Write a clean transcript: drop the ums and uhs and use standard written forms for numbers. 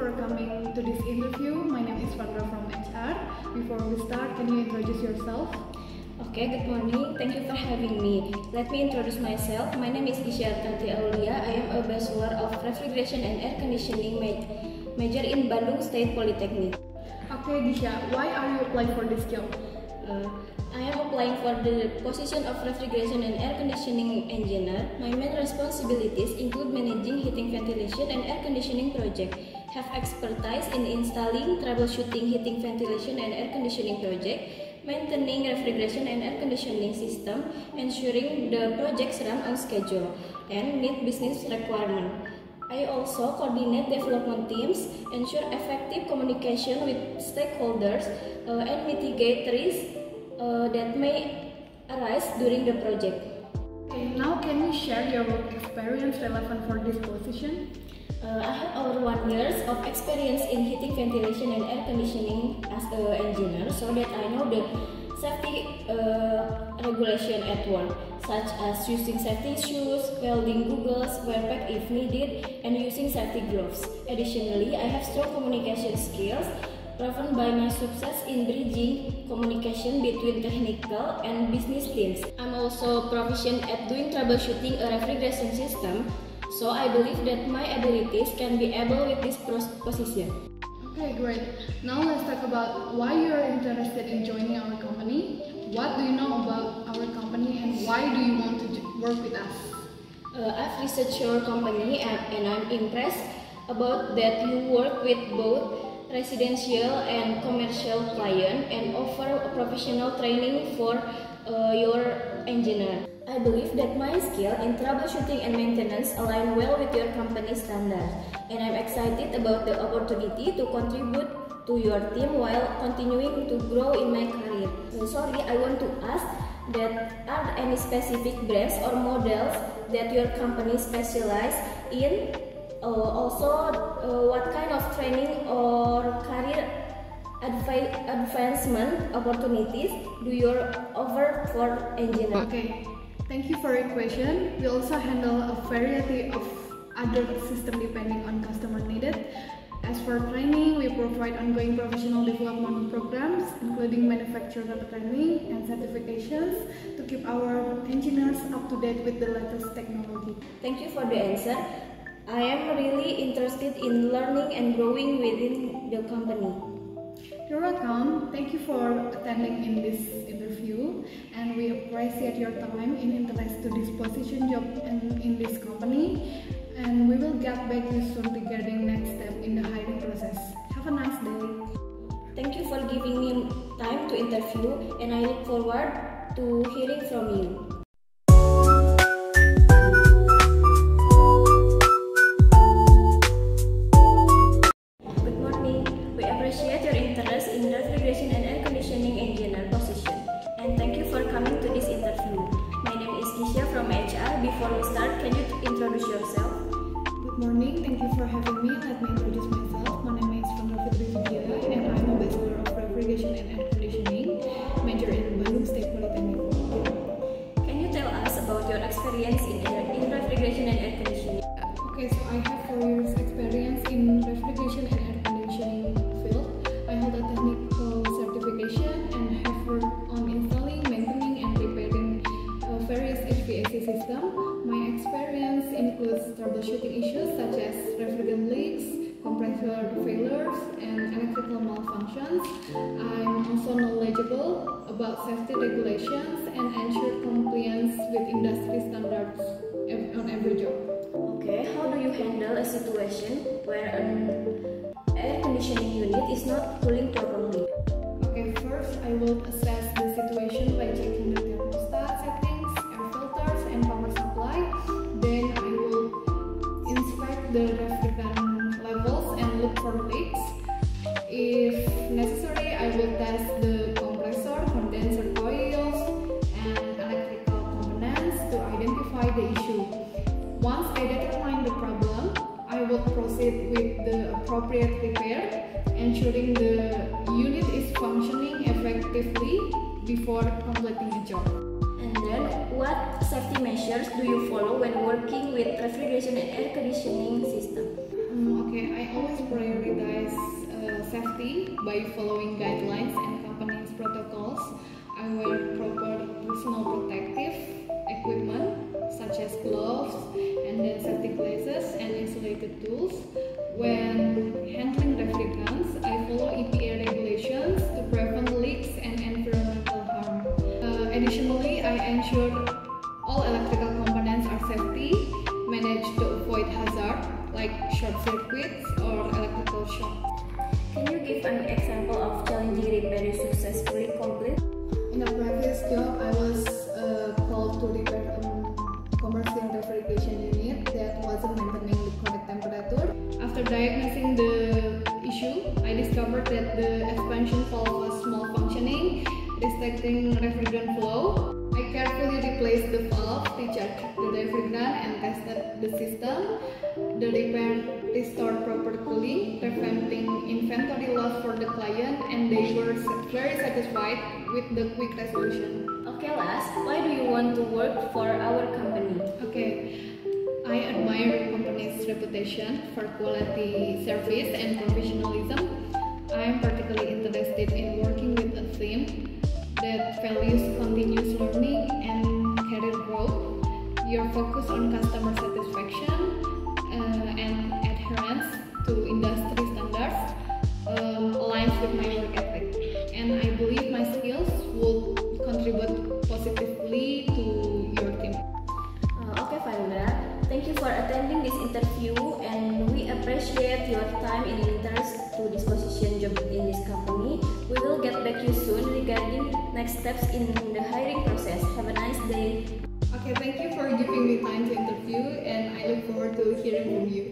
for coming to this interview. My name is Vandra from HR. Before we start, can you introduce yourself? Okay, good morning. Thank you for having me. Let me introduce myself. My name is Disha Tanti Aulia. I am a Bachelor of Refrigeration and Air Conditioning major in Bandung State Polytechnic. Okay, Disha, why are you applying for this job? I am applying for the position of Refrigeration and Air Conditioning Engineer. My main responsibilities include managing heating, ventilation, and air conditioning project. Have expertise in installing, troubleshooting heating, ventilation, and air conditioning project, maintaining refrigeration and air conditioning system, ensuring the projects run on schedule, and meet business requirement. I also coordinate development teams, ensure effective communication with stakeholders, and mitigate risks that may arise during the project. Okay, now can you share your work experience relevant for this position? I have over 1 year of experience in heating, ventilation, and air conditioning as an engineer, so that I know the safety regulation at work, such as using safety shoes, welding goggles, wear pack if needed, and using safety gloves. Additionally, I have strong communication skills, proven by my success in bridging communication between technical and business teams. I'm also proficient at doing troubleshooting a refrigeration system, so I believe that my abilities can be able with this position. Okay, great. Now let's talk about why you are interested in joining our company. What do you know about our company and why do you want to work with us? I've researched your company and I'm impressed about that you work with both residential and commercial clients and offer professional training for your engineer. I believe that my skill in troubleshooting and maintenance align well with your company's standards, and I'm excited about the opportunity to contribute to your team while continuing to grow in my career. Sorry, I want to ask that are there any specific brands or models that your company specializes in? Also, what kind of training or career advancement opportunities do you offer for engineers? Okay, thank you for your question. We also handle a variety of other systems depending on customer needed. As for training, we provide ongoing professional development programs, including manufacturer training and certifications to keep our engineers up to date with the latest technology. Thank you for the answer. I am really interested in learning and growing within the company. You're welcome. Thank you for attending in this interview, and we appreciate your time in interest to this position job and in this company. And we will get back to you soon regarding next step in the hiring process. Have a nice day. Thank you for giving me time to interview, and I look forward to hearing from you. From HR. Before we start, can you introduce yourself? Good morning, thank you for having me. Let me introduce myself. My name is Vandra Fitri Vidya and I'm a Bachelor of Refrigeration and Air Conditioning, major in Bandung State Polytechnic. Can you tell us about your experience in refrigeration and air conditioning? Okay, so I have 4 years experience in refrigeration and air conditioning field. I hold a technical certification and have worked on installing, maintaining, and repairing various HVAC systems. My experience includes troubleshooting issues such as refrigerant leaks, compressor failures, and electrical malfunctions. I'm also knowledgeable about safety regulations and ensure compliance with industry standards on every job. Okay, how do you handle a situation where an air conditioning unit is not cooling properly? Okay, first I will assess the situation by checking the thermostat settings, air filters, and power supply. Then I will inspect the refrigerant levels and look for leaks. If necessary, I will test the compressor, condenser coils, and electrical components to identify the issue. Once I determine the problem, I will proceed with the appropriate repair, ensuring the unit is functioning effectively before completing a job. And then, what safety measures do you follow when working with refrigeration and air conditioning system? Okay, I always prioritize safety by following guidelines and company's protocols. I wear proper personal protective equipment such as gloves and then safety glasses and insulated tools. When handling refrigerants, I follow EPA regulations to prevent leaks and environmental harm. Additionally, I ensure all electrical components are safety, manage to avoid hazard like short circuits or electrical shock. Can you give an example of challenging repair you successfully complete? In a previous job, I was called to repair a commercial refrigeration unit that wasn't maintaining the correct temperature. After diagnosing the issue, I discovered that the expansion valve was malfunctioning, restricting refrigerant flow. I carefully replaced the valve, recharged the refrigerant, and tested the system. The repair restored proper cooling, preventing inventory loss for the client, and they were very satisfied with the quick resolution. Okay, last, why do you want to work for our company? Okay, I admire the company's reputation for quality service and professionalism. I am particularly interested in working with a team that values continuous learning and career growth. Your focus on customer satisfaction and adherence to industry standards aligns with my work ethic, and I believe my skills will contribute positively to your team. Okay, Farida, thank you for attending this interview, and we appreciate your time and interest to this position job in this company. We will get back to you soon regarding next steps in the hiring process. Have a nice day. Okay, thank you for giving me time to interview, and I look forward to hearing from you.